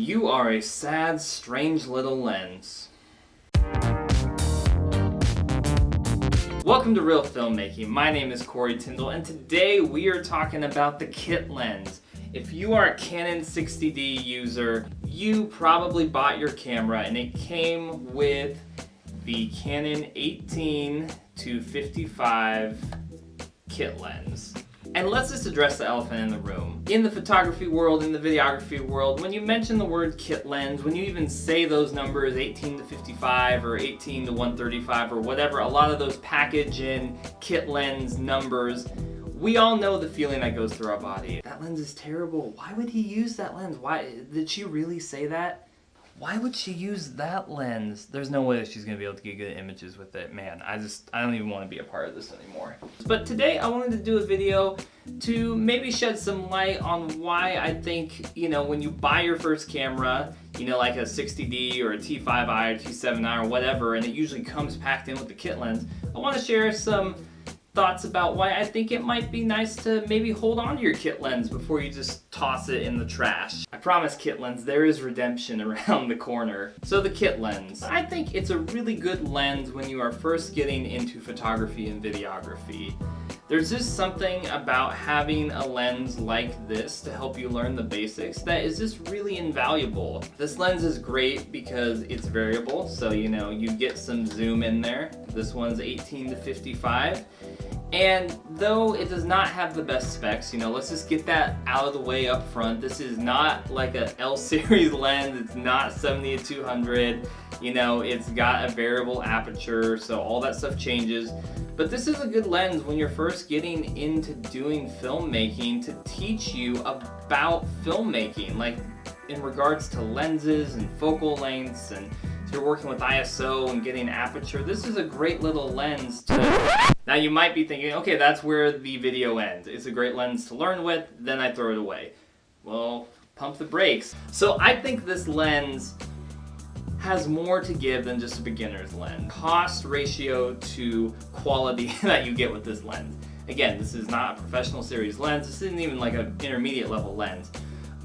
You are a sad, strange little lens. Welcome to Reel Filmmaking. My name is Corey Tindall, and today we are talking about the kit lens. If you are a Canon 60D user, you probably bought your camera and it came with the Canon 18 to 55 kit lens. And let's just address the elephant in the room. In the photography world, in the videography world, when you mention the word kit lens, when you even say those numbers 18 to 55 or 18 to 135 or whatever, a lot of those package in kit lens numbers, we all know the feeling that goes through our body. That lens is terrible. Why would he use that lens? Why did she really say that? Why would she use that lens? There's no way that she's gonna be able to get good images with it. Man, I don't even want to be a part of this anymore. But today I wanted to do a video to maybe shed some light on why I think, when you buy your first camera, like a 60D or a T5i or T7i or whatever, and it usually comes packed in with the kit lens, I want to share some thoughts about why I think it might be nice to maybe hold on to your kit lens before you just toss it in the trash. I promise, kit lens, there is redemption around the corner. So the kit lens. I think it's a really good lens when you are first getting into photography and videography. There's just something about having a lens like this to help you learn the basics that is just really invaluable. This lens is great because it's variable, so you get some zoom in there. This one's 18 to 55. And though it does not have the best specs, let's just get that out of the way up front. This is not like a L series lens. It's not 70 to 200. It's got a variable aperture, so all that stuff changes. But this is a good lens when you're first getting into doing filmmaking to teach you about filmmaking, like in regards to lenses and focal lengths, and if you're working with ISO and getting aperture, this is a great little lens to... Now you might be thinking, okay, that's where the video ends. It's a great lens to learn with, then I throw it away. Well, pump the brakes. So I think this lens has more to give than just a beginner's lens. Cost ratio to quality that you get with this lens. Again, this is not a professional series lens. This isn't even like an intermediate level lens.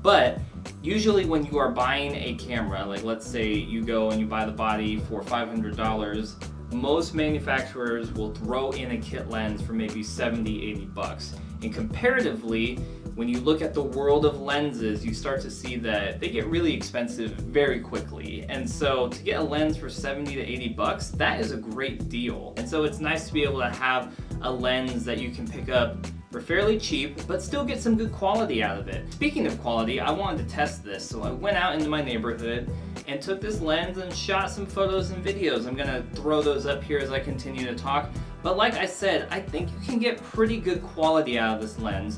But usually when you are buying a camera, like let's say you go and you buy the body for $500, most manufacturers will throw in a kit lens for maybe 70, 80 bucks. And comparatively, when you look at the world of lenses, you start to see that they get really expensive very quickly. And so to get a lens for 70 to 80 bucks, that is a great deal. And so it's nice to be able to have a lens that you can pick up for fairly cheap, but still get some good quality out of it. Speaking of quality, I wanted to test this, so I went out into my neighborhood and took this lens and shot some photos and videos. I'm gonna throw those up here as I continue to talk. But like I said, I think you can get pretty good quality out of this lens,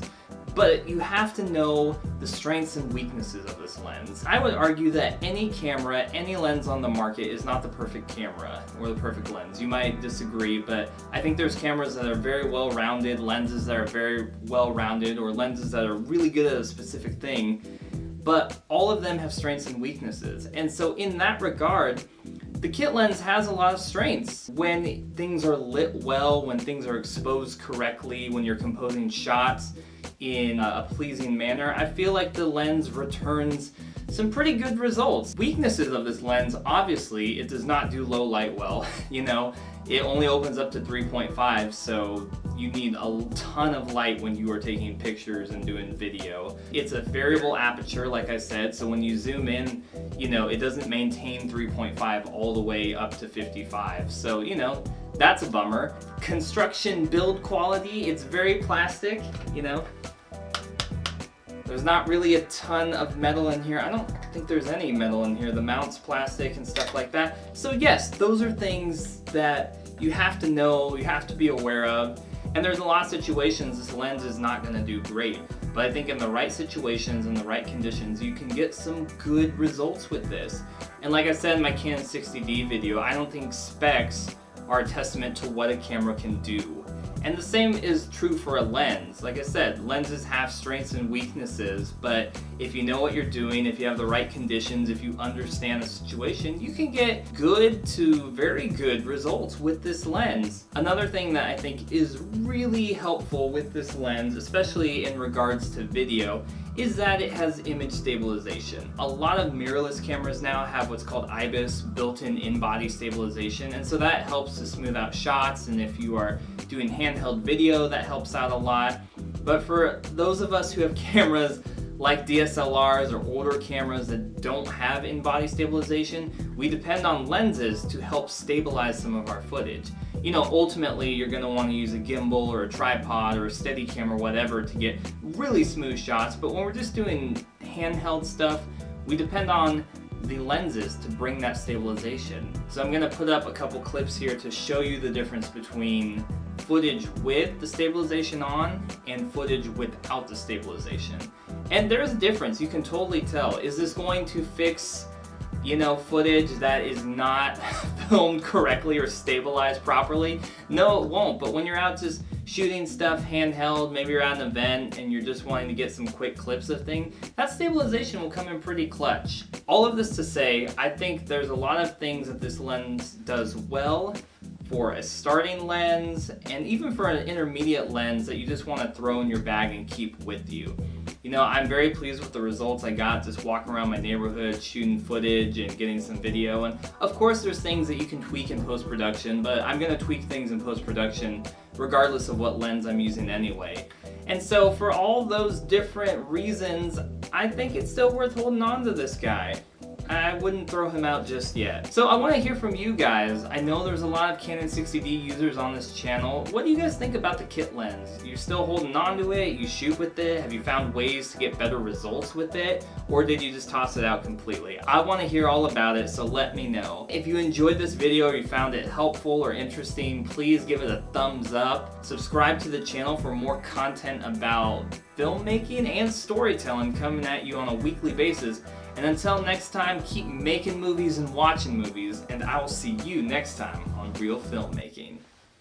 but you have to know the strengths and weaknesses of this lens. I would argue that any camera, any lens on the market is not the perfect camera or the perfect lens. You might disagree, but I think there's cameras that are very well-rounded, lenses that are very well-rounded, or lenses that are really good at a specific thing, but all of them have strengths and weaknesses. And so in that regard, the kit lens has a lot of strengths. When things are lit well, when things are exposed correctly, when you're composing shots in a pleasing manner, I feel like the lens returns some pretty good results. Weaknesses of this lens, obviously, it does not do low light well. It only opens up to 3.5, so you need a ton of light when you are taking pictures and doing video. It's a variable aperture, like I said, so when you zoom in, it doesn't maintain 3.5 all the way up to 55. So, that's a bummer. Construction build quality, it's very plastic, There's not really a ton of metal in here. I don't think there's any metal in here. The mount's plastic and stuff like that. So yes, those are things that you have to know, you have to be aware of. And there's a lot of situations this lens is not gonna do great. But I think in the right situations and the right conditions, you can get some good results with this. And like I said in my Canon 60D video, I don't think specs are a testament to what a camera can do. And the same is true for a lens. Like I said, lenses have strengths and weaknesses, but if you know what you're doing, if you have the right conditions, if you understand the situation, you can get good to very good results with this lens. Another thing that I think is really helpful with this lens, especially in regards to video, is that it has image stabilization. A lot of mirrorless cameras now have what's called IBIS, built-in in-body stabilization, and so that helps to smooth out shots, and if you are doing handheld video, that helps out a lot. But for those of us who have cameras like DSLRs or older cameras that don't have in-body stabilization, we depend on lenses to help stabilize some of our footage. You know, ultimately you're going to want to use a gimbal or a tripod or a steady cam or whatever to get really smooth shots, but when we're just doing handheld stuff, we depend on the lenses to bring that stabilization. So I'm going to put up a couple clips here to show you the difference between footage with the stabilization on and footage without the stabilization. And there's a difference, you can totally tell. Is this going to fix, you know, footage that is not filmed correctly or stabilized properly? No, it won't. But when you're out just shooting stuff handheld, maybe you're at an event and you're just wanting to get some quick clips of things, that stabilization will come in pretty clutch. All of this to say, I think there's a lot of things that this lens does well for a starting lens and even for an intermediate lens that you just want to throw in your bag and keep with you. You know, I'm very pleased with the results I got just walking around my neighborhood, shooting footage and getting some video. And of course there's things that you can tweak in post-production, but I'm going to tweak things in post-production regardless of what lens I'm using anyway. And so for all those different reasons, I think it's still worth holding on to this guy. I wouldn't throw him out just yet. So I want to hear from you guys. I know there's a lot of Canon 60D users on this channel. What do you guys think about the kit lens? You're still holding on to it? You shoot with it? Have you found ways to get better results with it? Or did you just toss it out completely? I want to hear all about it, so let me know. If you enjoyed this video or you found it helpful or interesting, please give it a thumbs up. Subscribe to the channel for more content about filmmaking and storytelling coming at you on a weekly basis. And until next time, keep making movies and watching movies, and I will see you next time on Reel Filmmaking.